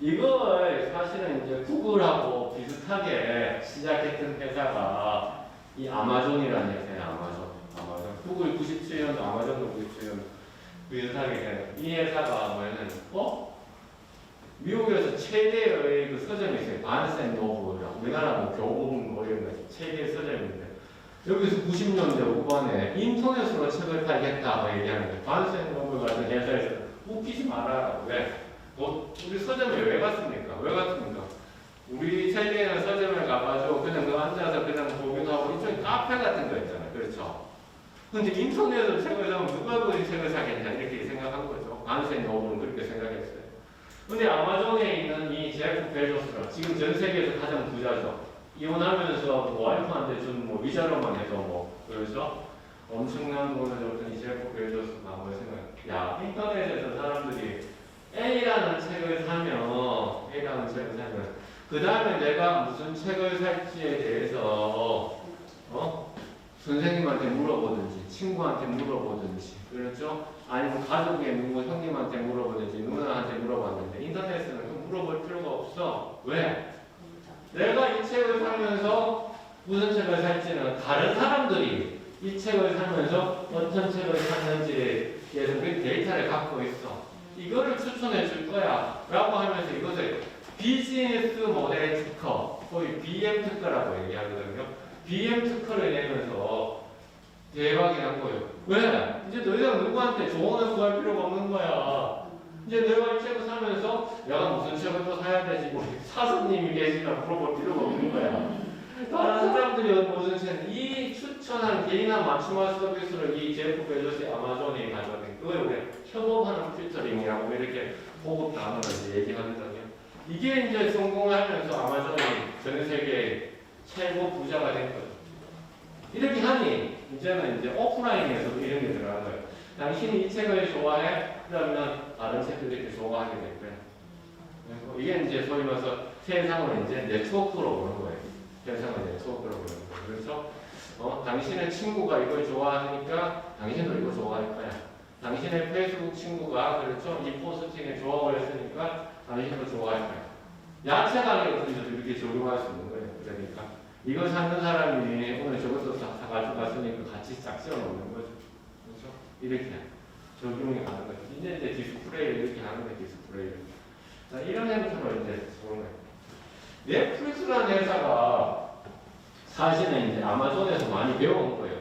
이걸 사실은 이제 구글하고 비슷하게 시작했던 회사가 이 아마존이라는 회사예요. 아마존. 구글 97년도, 아마존도 97년도 비슷하게 해요. 이 회사가 뭐냐면, 미국에서 최대의 그 서점이 있어요. 바른스 앤 노블이라고. 우리나라 뭐 교보문 뭐 이런 거 최대의 서점인데, 여기서 90년대 후반에 인터넷으로 책을 팔겠다 얘기하는 거예요. 바른스 앤 노블 같은 회사에서 웃기지 말아라고. 왜? 우리 서점에 왜 갔습니까? 우리 세계에는 서점에 가가지고 그냥 그 앉아서 그냥 보기도 하고 이쪽에 카페 같은 거 있잖아요. 그렇죠? 근데 인터넷으로 책을 사면 누가 그 책을 사겠냐 이렇게 생각한 거죠. 바른스 앤 노블은 그렇게 생각했어요. 근데 아마존에 있는 이 제프 베조스가 지금 전 세계에서 가장 부자죠. 이혼하면서 뭐 와이프한테 준 뭐 위자료만 해도 뭐 그렇죠? 엄청난 돈을 줬던 이 제프 베조스가 뭐 생각? 야 인터넷에서 사람들이 A라는 책을 사면 그 다음에 내가 무슨 책을 살지에 대해서 선생님한테 물어보든지 친구한테 물어보든지 그렇죠? 아니면 가족의 누구 형님한테 물어보든지 누나한테 물어봤는데 인터넷에는 그 물어볼 필요가 없어. 왜? 내가 이 책을 사면서 무슨 책을 살지는 다른 사람들이 이 책을 사면서 어떤 책을 샀는지에 대해서 그 데이터를 갖고 있어. 이거를 추천해 줄 거야 라고 하면서 이것을 비즈니스 모델 특허, 거의 BM 특허라고 얘기하거든요. BM 특허를 내면서 대박이 난 거예요. 왜? 이제 더 이상 누구한테 조언을 구할 필요가 없는 거야. 이제 내가 이 책을 사면서 내가 무슨 책을 또 사야 되지 뭐 사수님이 계시나 물어볼 필요가 없는 거야. 다른 사람들이 무슨 책, 이 추천한 개인화 맞춤화 서비스를 이 제프 베조스의 아마존이 가져가는 그걸 우리가 협업하는 필터링이라고 이렇게 고급 단어를 이제 얘기하거든요. 이게 이제 성공을 하면서 아마존이 전 세계 최고 부자가 된 거죠. 이렇게 하니 이제는 이제 오프라인에서도 이런 게 들어간 거예요. 당신이 이 책을 좋아해? 그러면 다른 책도 이렇게 좋아하게 될 거예요. 이게 이제 소위 말해서 세상을 이제 네트워크로 보는 거예요. 세상을 네트워크로 보는 거예요. 그래서 당신의 친구가 이걸 좋아하니까 당신도 이거 좋아할 거야. 당신의 페이스북 친구가 그렇죠? 이 포스팅에 좋아를 했으니까 당신도 좋아할 거야. 야채 가게에서도 이렇게 적용할 수 있는 거예요. 그러니까 이걸 사는 사람이 오늘 저것도 사가지고 갔으니까 같이 싹 쓸어 놓는 거죠. 그렇죠? 이렇게 적용이 가는 거죠. 이제 디스플레이를 이렇게 하는 거예요. 디스플레이를. 자, 이런 형태로 이제 보는 거예요. 넷플릭스라는 회사가 사실은 이제 아마존에서 많이 배워온 거예요.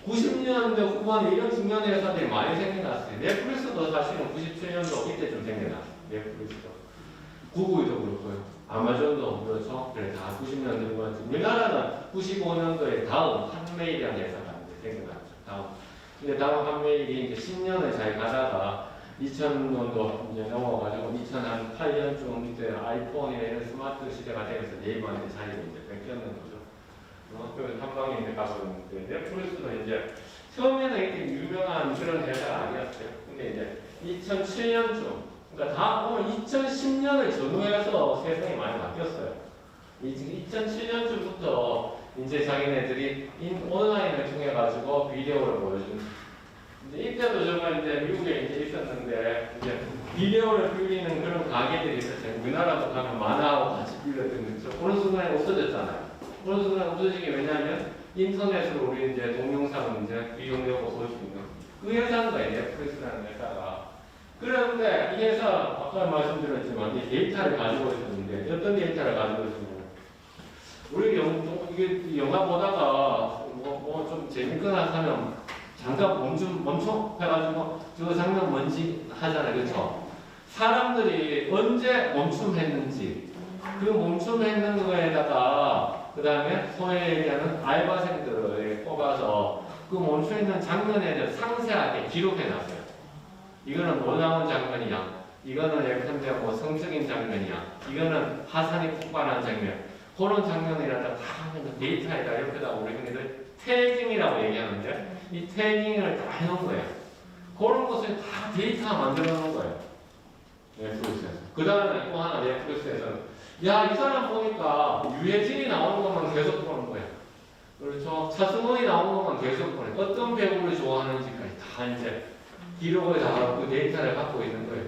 90년대 후반에 이런 중요한 회사들이 많이 생겨났어요. 넷플릭스도 사실은 97년도 이때쯤 생겨났어요. 넷플릭스도. 구글도 그렇고요. 아마존도 그렇죠. 그래, 다 90년대 후반쯤. 우리나라는 95년도에 다음 판메일이라는 회사가 이제 생겨났죠. 다음. 근데 다음 판메일이 이제 10년을 잘 가다가 2000년도 이제 넘어가지고 2008년쯤 이때 아이폰이나 이런 스마트 시대가 되면서 네이버한테 자리를 이제 뺏겼는 거죠. 그래서 한 방에 이제 가고 있는데 넷플릭스도 이제 처음에는 이렇게 유명한 그런 회사가 아니었어요. 근데 이제 2007년쯤 그러니까 다 보면 2010년을 전후해서 세상이 많이 바뀌었어요. 2007년쯤부터 이제 자기네들이 온라인을 통해 가지고 비디오를 보여주는. 이제 이때도 정말 이제 미국에 이제 있었는데 이제 비디오를 빌리는 그런 가게들이 있었어요. 우리나라도 가면 만화하고 같이 빌려드는 거. 어느 순간에 없어졌잖아요. 어느 순간 없어지게 왜냐하면 인터넷으로 우리 이제 동영상을 이제 이용하고 볼 수 있는 그 회사인 거예요. 넷플릭스라는 회사가. 그런데 이 회사 아까 말씀드렸지만 이 데이터를 가지고 있었는데 어떤 데이터를 가지고 있었냐면 우리 이게 영화 보다가 뭐 좀 재밌거나 하면 잠깐 멈춰 해가지고 저 장면 뭔지 하잖아요. 그렇죠? 사람들이 언제 멈춤했는지 그 멈춤했는 거에다가 그 다음에 소위 얘기하는 알바생들을 뽑아서 그 멈춰있는 장면에 대해 상세하게 기록해놨어요. 이거는 놀라운 장면이야. 이거는 예컨대 뭐 성적인 장면이야. 이거는 화산이 폭발한 장면. 그런 장면이라다 다 데이터에다 옆에다 우리 흔히들 태깅이라고 얘기하는데 이 태깅을 다 해놓은 거예요. 그런 것을 다 데이터 만들어 놓은 거예요. 넷플릭스에서. 그 다음에 또 하나 넷플릭스에서는 야, 이 사람 보니까 유해진이 나오는 것만 계속 보는 거야. 그렇죠? 차승원이 나오는 것만 계속 보는 거야. 어떤 배우를 좋아하는지까지 다 이제 기록을 다 갖고 데이터를 갖고 있는 거예요.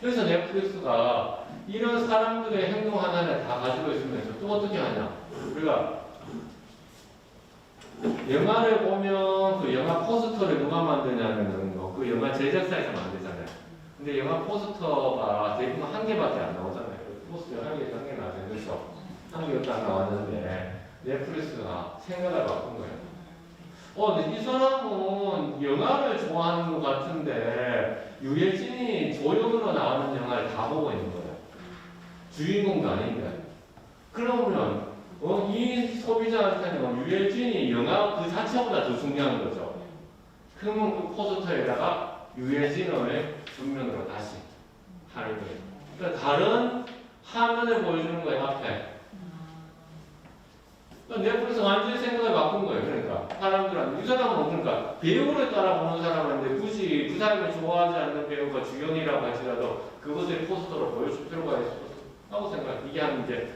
그래서 넷플릭스가 이런 사람들의 행동 하나를 다 가지고 있으면서 또 어떻게 하냐? 우리가 영화를 보면 그 영화 포스터를 누가 만드냐면은 그 영화 제작사에서 만들잖아요. 근데 영화 포스터가 대부분 한 개밖에 안 나오잖아요. 포스터 한 개 나왔어요. 그렇죠? 한 개밖에 안 나왔는데 넷플릭스가 생각을 바꾼 거예요. 근데 이 사람은 영화를 좋아하는 것 같은데 유해진이 조연으로 나오는 영화를 다 보고 있는 거예요. 주인공도 아닌데. 그러면 이 소비자한테는 유해진이 영화 그 자체보다 더 중요한 거죠. 그러면 그 포스터에다가 유해진을 전면으로 다시 하는 거예요. 그러니까 다른 화면을 보여주는 거예요, 앞에. 넷플릭스 완전히 생각을 바꾼 거예요. 그러니까 사람들한테 이 사람은 그러니까 배우를 따라보는 사람인데 굳이 그 사람을 좋아하지 않는 배우가 주연이라고 할지라도 그것을 포스터로 보여줄 필요가 있다고 생각해요. 이게 한 이제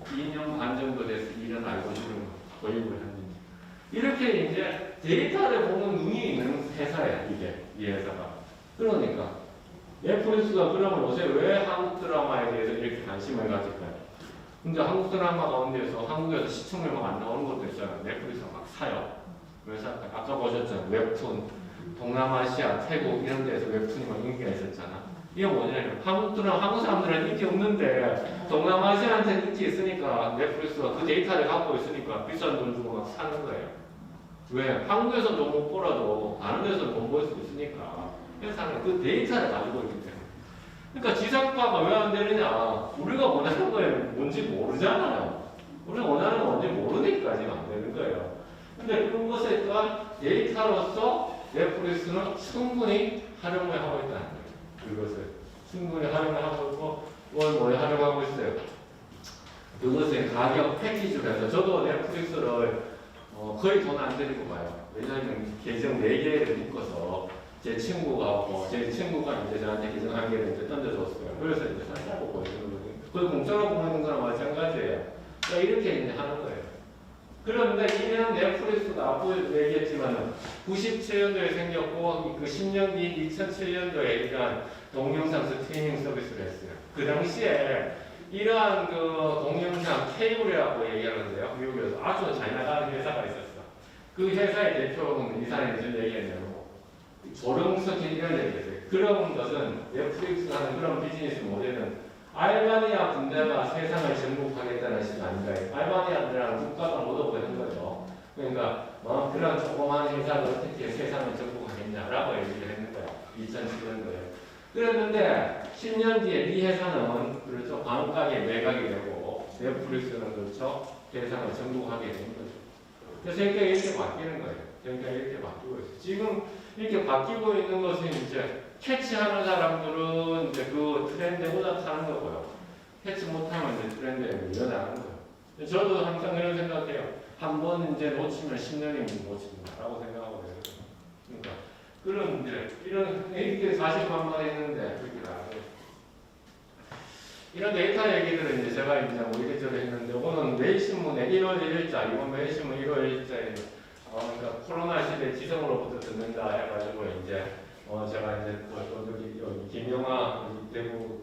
2년 반 정도 돼서 일은 알고 지금 도입을 했는데 이렇게 이제 데이터를 보는 눈이 있는 회사야 이게 이 회사가. 그러니까 넷플릭스가 그러면 요새 왜 한국 드라마에 대해서 이렇게 관심을 가질까요? 근데 한국 드라마 가운데서 한국에서 시청률만 안 나오는 것도 있잖아요. 넷플릭스가 막 사요. 왜 살까? 아까 보셨잖아요. 웹툰, 동남아시아, 태국 이런 데에서 웹툰이 막 인기가 있었잖아. 이게 뭐냐면 한국 사람들은 인기 없는데 동남아시아한테 인기 있으니까 넷플릭스가 그 데이터를 갖고 있으니까 비싼 돈 주고 막 사는 거예요. 왜? 한국에서도 못 보라도 다른 데서는 못 볼 수 있으니까 회사는 그 데이터를 가지고 있기 때문에. 그러니까 지상파가 왜 안 되느냐? 우리가 원하는 거에 뭔지 모르잖아요. 우리가 원하는 건 뭔지 모르니까 지금 안 되는 거예요. 근데 그것에 또한 데이터로서 넷플릭스는 충분히 활용을 하고 있다는 거예요. 그것을 충분히 활용을 하고 있고 뭘 활용하고 있어요. 그것의 가격 패키지로 해서 저도 넷플릭스를 거의 돈 안 들이고 봐요. 왜냐하면 계정 4개를 묶어서 제 친구가 이제 저한테 계정 1개를 이제 던져줬어요. 그래서 이제 살짝 보고 있는 거거든요. 그걸 공짜로 보는 거랑 마찬가지예요. 그러니까 이렇게 이제 하는 거예요. 그런데 이는 넷플릭스가 앞으로 얘기했지만 97년도에 생겼고 그 10년 뒤 2007년도에 이러한 동영상 스트리밍 서비스를 했어요. 그 당시에 이러한 그 동영상 케이블이라고 얘기하는데요. 미국에서 아주 잘 나가는 회사가 있었어. 그 회사의 대표는 이 사람이 무슨 얘기했냐면 조롱스킨 이런 얘기했어요. 그런 것은 넷플릭스가 하는 그런 비즈니스 모델은 알바니아 군대가 세상을 정복하겠다는 식이 아닌가요? 알바니아들이랑 국가가 못 오는 거죠. 그러니까 그런 조그만 회사가 어떻게 세상을 정복하겠냐라고 얘기를 했는 거예요. 2007년도에. 그랬는데 10년 뒤에 이 회사는 그렇죠. 광가게 매각이 되고 넷플릭스는 그렇죠. 세상을 정복하게 되는 거죠. 그래서 세계가 이렇게 바뀌는 거예요. 세계가 이렇게 바뀌고 있어요. 지금 이렇게 바뀌고 있는 것은 이제 캐치하는 사람들은 이제 그 트렌드에 올라타는 거고요. 캐치 못하면 이제 트렌드에 밀려나는 거예요. 저도 항상 이런 생각해요. 한 번 이제 놓치면 10년이면 놓친다라고 생각하고 있어요. 그러니까 그런 이제 이렇게 40만 번 했는데 그렇게 나와요. 이런 데이터 얘기들은 이제 제가 이제 뭐 이래저래 했는데 오늘 매일신문에 1월 1일자 이번 매일신문 1월 1일자에 그러니까 코로나 시대 지성으로부터 듣는다 해가지고 이제 제가 이제 여기 김영하 대구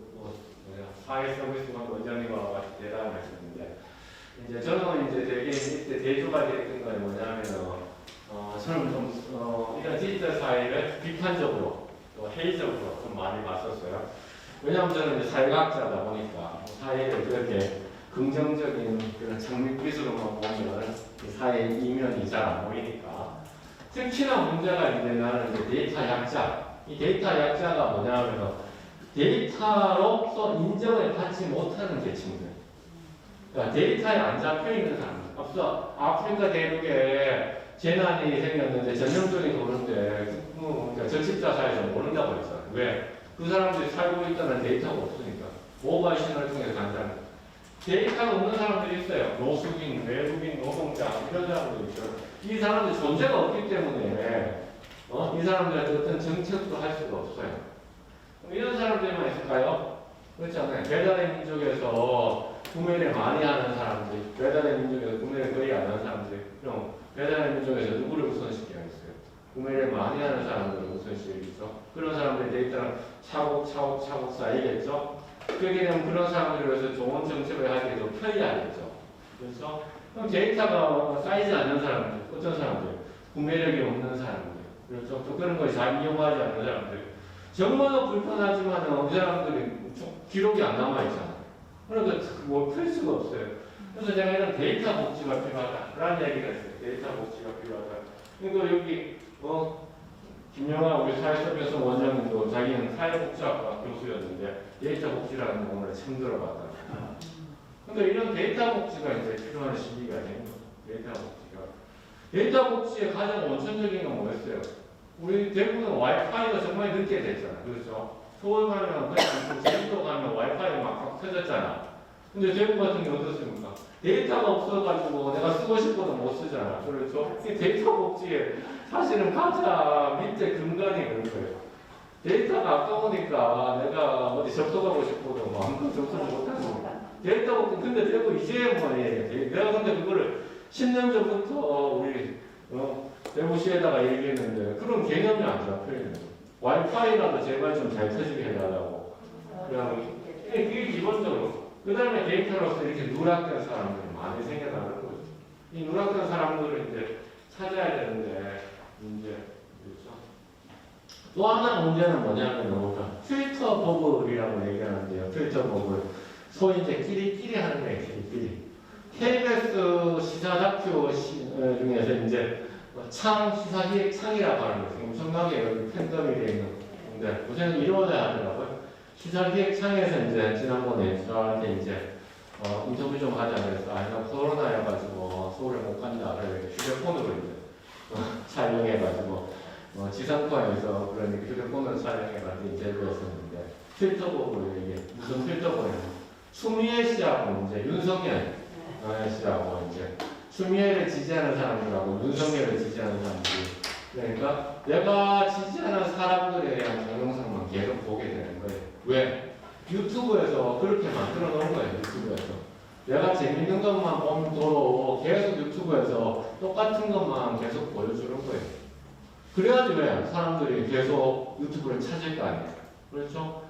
사회서비스관 원장님과 같이 대담을 했었는데 이제 저는 이제 되게 이때 대조가 됐던 건 뭐냐면은 저는 좀 이런 디지털 사회를 비판적으로 또 회의적으로 좀 많이 봤었어요. 왜냐하면 저는 이제 사회학자다 보니까 사회를 그렇게 긍정적인 그런 장밋빛으로만 보면 사회의 이면이 잘 안 보이니까 특히나 문제가 이제 나는 이제 데이터 약자 이 데이터 약자가 뭐냐면 데이터로서 인정을 받지 못하는 계층들 그러니까 데이터에 안 잡혀 있는 사람들 앞서 아프리카 대륙에 재난이 생겼는데 전형적인 도는데 그러니까 저집자 사회에서 모른다고 했잖아요. 왜? 그 사람들이 살고 있다는 데이터가 없으니까 모바일 신호를 통해서 간다는 데이터가 없는 사람들이 있어요. 노숙인, 외국인, 노동자 이런 사람들이 있어요. 이 사람들 존재가 없기 때문에 이 사람들한테 어떤 정책도 할 수가 없어요. 이런 사람들만 있을까요? 그렇지 않아요. 배달의 민족에서 구매를 많이 하는 사람들, 배달의 민족에서 구매를 거의 안 하는 사람들, 그럼 배달의 민족에서 누구를 우선시켜야겠어요? 구매를 많이 하는 사람들을 무슨 식이죠? 그런 사람들이 데이터랑 차곡차곡 쌓이겠죠? 그렇게 되면 그런 사람들을 위해서 좋은 정책을 하기에 더 편리하겠죠. 그렇죠? 그럼 데이터가 쌓이지 않는 사람들, 어떤 사람들? 구매력이 없는 사람들, 그렇죠? 또 그런 걸 잘 이용하지 않는 사람들. 정말 불편하지만 그 사람들이 기록이 안 남아있잖아. 그러니까 뭐 풀 수가 없어요. 그래서 제가 이런 데이터 복지가 필요하다라는 얘기가 있어요. 데이터 복지가 필요하다. 그러니까 여기 김영아 우리 사회서비스 원장님도 자기는 사회복지학과 교수였는데 데이터 복지라는 거 오늘 처음 들어봤다. 근데 이런 데이터 복지가 이제 필요한 시기가 된 거죠. 데이터 복지의 가장 원천적인 건 뭐였어요? 우리 대부분 와이파이가 정말 늦게 됐잖아. 그렇죠? 서울 가면 그냥 제주도 가면 와이파이 막 터졌잖아. 근데 대구 같은 경우 어떻습니까? 데이터가 없어가지고 내가 쓰고 싶어도 못 쓰잖아. 그렇죠? 이 데이터 복지에 사실은 가장 밑에 근간이 그런 거예요. 데이터가 아까우니까 내가 어디 접속하고 싶어도 마음껏 접속을 못하고. 데이터 복지, 근데 대구 이제 뭐예요? 내가 근데 그거를 10년 전부터 우리 대구시에다가 얘기했는데 그런 개념이 안 잡혀있는 거예요. 와이파이라도 제발 좀 잘 터지게 해달라고. 그냥 그게 기본적으로. 그 다음에 데이터로서 이렇게 누락된 사람들이 많이 생겨나는 거죠. 이 누락된 사람들을 이제 찾아야 되는데, 이제, 그렇죠? 또 하나 문제는 뭐냐면, 필터 버블이라고 얘기하는데요. 필터 버블. 소위 이제 끼리끼리 하는 거예요, 끼리끼리. KBS 시사 다큐 중에서 이제 시사기획창이라고 하는 거예요. 엄청나게 여기 팬덤이 되어 있는 건데, 우선 이루어져야 하더라고요. 시사기획창에서 이제 지난번에 저한테 이제 인터뷰 좀 하자 그래서 나 코로나여가지고 서울에 못 간다 그래서 휴대폰으로 이제 촬영해가지고 지상파에서 그러니까 휴대폰으로 촬영해가지고 인터뷰했었는데 필터보고 이게 무슨 필터보냐면 추미애 씨하고 이제 윤석열 씨하고 이제 추미애를 지지하는 사람들하고 윤석열을 지지하는 사람들이 그러니까 내가 지지하는 사람들에 대한 동영상만 계속 보게 되는 거예요. 왜? 유튜브에서 그렇게 만들어 놓은 거예요. 유튜브에서. 내가 재밌는 것만 보도록 계속 유튜브에서 똑같은 것만 계속 보여주는 거예요. 그래야지 왜? 사람들이 계속 유튜브를 찾을 거 아니에요. 그렇죠?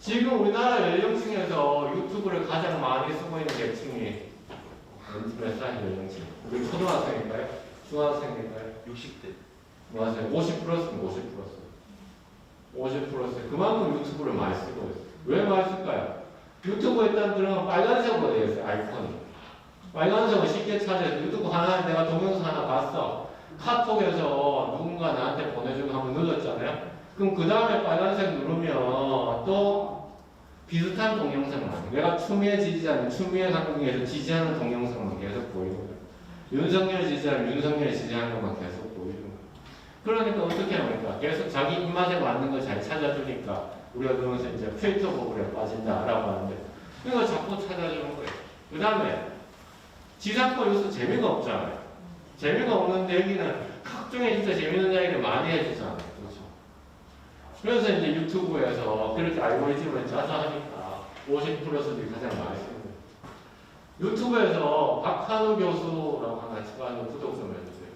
지금 우리나라 연령층에서 유튜브를 가장 많이 쓰고 있는 계층이 몇 살 연령층? 우리 초등학생일까요? 중학생일까요? 60대. 맞아요. 50 플러스는 50 플러스. 그만큼 유튜브를 많이 쓰고 있어요. 왜 많이 쓸까요? 유튜브에 일단 들어가면 빨간색으로 되어 있어요. 아이콘이. 빨간색을 쉽게 찾아서 유튜브 하나 내가 동영상 하나 봤어. 카톡에서 누군가 나한테 보내주고 한번 눌렀잖아요. 그럼 그 다음에 빨간색 누르면 또 비슷한 동영상만 내가 추미애 지지자는 추미애 강국에서 지지하는 동영상만 계속 보이는 거예요. 윤석열 지지자는 윤석열 지지하는 것만 계속 보이는 거예요. 그러니까 어떻게 합니까? 계속 자기 입맛에 맞는 걸 잘 찾아주니까 우리가 그러면서 이제 필터 버블에 빠진다라고 하는데 이거 자꾸 찾아주는 거예요. 그 다음에 지상파 뉴스 재미가 없잖아요. 재미가 없는데 여기는 각종의 진짜 재밌는 이야기를 많이 해주잖아요. 그렇죠? 그래서 이제 유튜브에서 그렇게 알고리즘을 짜서 하니까 50 플러스들이 가장 많이 쓰는 거예요. 유튜브에서 박한우 교수라고 하나 추가하는 구독 좀 해주세요.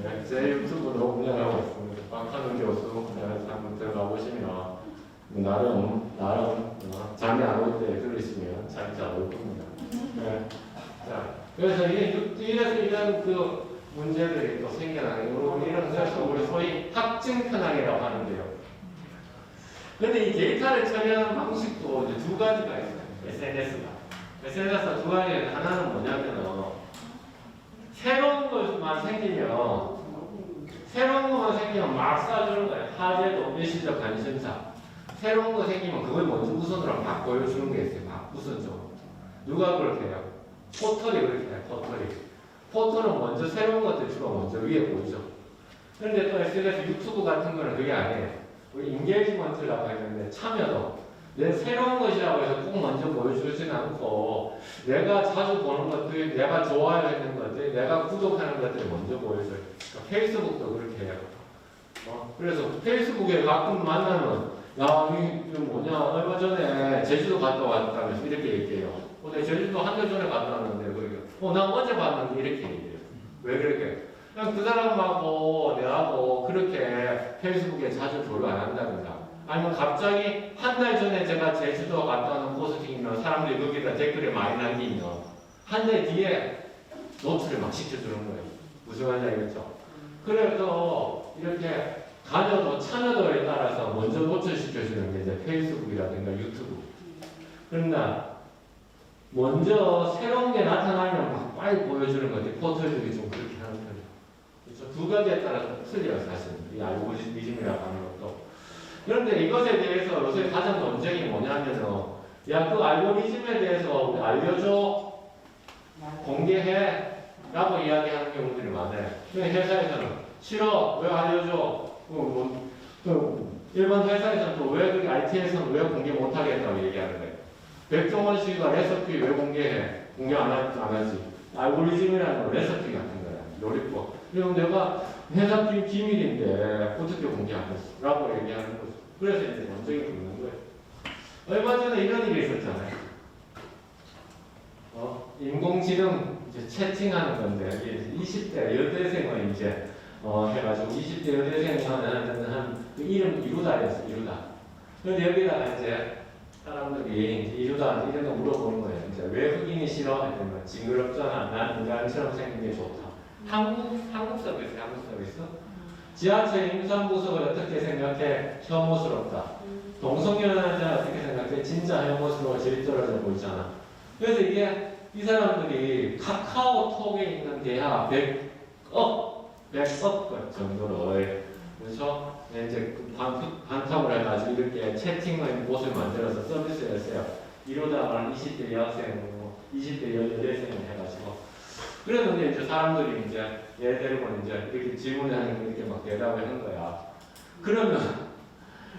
네, 제 유튜브도 운영하고 있습니다. 박한우 교수 한번 들어가 보시면 나름 잠이 안 올 때 들으시면 잠이 잘 올 겁니다. 네. 자, 그래서 이런 그 문제들이 또 생겨나는 이런 것을 우리 소위 확증 편향이라고 하는데요. 근데 이 데이터를 처리하는 방식도 이제 두 가지가 있어요. SNS가 두 가지가 하나는 뭐냐면 새로운 것만 생기면 막 쏴주는 거예요. 화제도 일시적 관심사. 새로운 거 생기면 그걸 먼저 우선으로 막 보여주는 게 있어요. 막 우선적으로. 누가 그렇게 해요? 포털이 그렇게 해요. 포털은 먼저 새로운 것들 주로 먼저 위에 보이죠. 그런데 또 SNS, 유튜브 같은 거는 그게 아니에요. 우리 인게이지먼트라고 했는데 참여도 내 새로운 것이라고 해서 꼭 먼저 보여주지는 않고 내가 자주 보는 것들, 내가 좋아하는 것들, 내가 구독하는 것들을 먼저 보여줘요. 그러니까 페이스북도 그렇게 해요. 그래서 페이스북에 가끔 만나면 야, 이거 뭐냐, 얼마 전에 제주도 갔다 왔다면서 이렇게 얘기해요. 내가 제주도 한 달 전에 갔다 왔는데, 그러니까, 나 어제 봤는데 이렇게 얘기해요. 왜 그렇게? 그냥 그 사람하고 내하고 그렇게 페이스북에 자주 교류 안 한다든가. 아니면 갑자기 한 달 전에 제가 제주도 갔다 오는 포스팅이면 사람들이 거기다 댓글을 많이 남기면 한 달 뒤에 노출을 막 시켜주는 거예요. 무슨 말인지 알겠죠? 그래서 이렇게 가녀도 참여도에 따라서 먼저 노출시켜주는 게 이제 페이스북이라든가 유튜브. 그러나 먼저 새로운 게 나타나면 막 빨리 보여주는 건데 포털들이 좀 그렇게 하는 편이에요. 그렇죠? 두 가지에 따라서 틀려요, 사실. 이 알고리즘이라고 하는 것도. 그런데 이것에 대해서 요새 가장 논쟁이 뭐냐면은, 야, 그 알고리즘에 대해서 알려줘, 공개해, 라고 이야기하는 경우들이 많아요. 근데 회사에서는 싫어, 왜 알려줘? 일반 회사에서는 또 왜 그게 IT에서는 왜 공개 못하겠다고 얘기하는 거예요. 백종원 씨가 레시피 왜 공개해? 공개 안 하지. 알고리즘이라는 건 레시피 같은 거야. 요리법. 그리고 내가 회사 비밀인데 어떻게 공개하겠어? 라고 얘기하는 거죠. 그래서 이제 논쟁이 붙는 거예요. 얼마 전에 이런 일이 있었잖아요. 인공지능 이제 채팅하는 건데, 20대 여대생을 이제, 해가지고 20대 여대생이 하는 그 이름 이루다였어, 이루다. 그런데 여기다가 이제 사람들이 이제 이루다 이런 거 물어보는 거예요. 이제 왜 흑인이 싫어? 했더니 징그럽잖아. 난 인간처럼 생긴 게 좋다. 한국 서비스. 지하철 임산부석을 어떻게 생각해? 혐오스럽다. 동성연애자 어떻게 생각해? 진짜 혐오스러워 질떨어져 보이잖아. 그래서 이게 이 사람들이 카카오톡에 있는 대화 100억 정도를 그래서 이제 반탑을 해가지고 이렇게 채팅의 곳을 만들어서 서비스를 했어요. 이러다가 20대 여학생, 20대 여대생을 해가지고. 그랬는데 이제 사람들이 이제 예를 들면 이제 이렇게 질문을 하니까 이렇게 막 대답을 한 거야. 그러면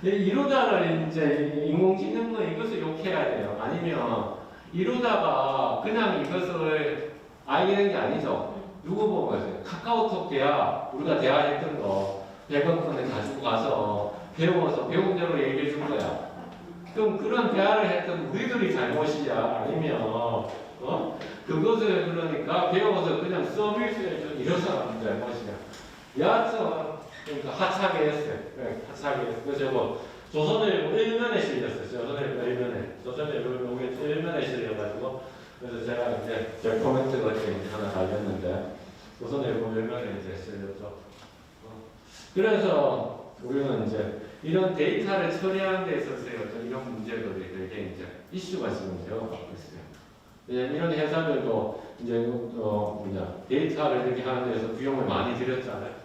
이러다가 이제 인공지능은 이것을 욕해야 돼요. 아니면 이러다가 그냥 이것을 알게 게 아니죠. 누구 보고 있어요? 카카오톡 대화, 우리가 대화했던 거 100원권을 가지고 가서 배워서 배운 대로 얘기해 준 거야. 그럼 그런 대화를 했던 우리들이 잘못이야? 아니면 그것을 그러니까 배워서 그냥 서비스를 준 이런 사람이 잘못이야? 야ță 그러니까 하차하게 했어요. 네, 하차하게 했어요. 그래서 뭐 조선일보 1면에 실렸어요. 조선일보 1면에 실려가지고 그래서 제가 이제 제 코멘트 같은 게 하나 달렸는데 조선일보 1면에 이제 실렸죠. 그래서 우리는 이제 이런 데이터를 처리하는 데 있어서의 어떤 이런 문제들이 되게 이제 이슈가 지금 되어가고 있어요. 이런 회사들도 이제 데이터를 이렇게 하는 데서 비용을 많이 들였잖아요.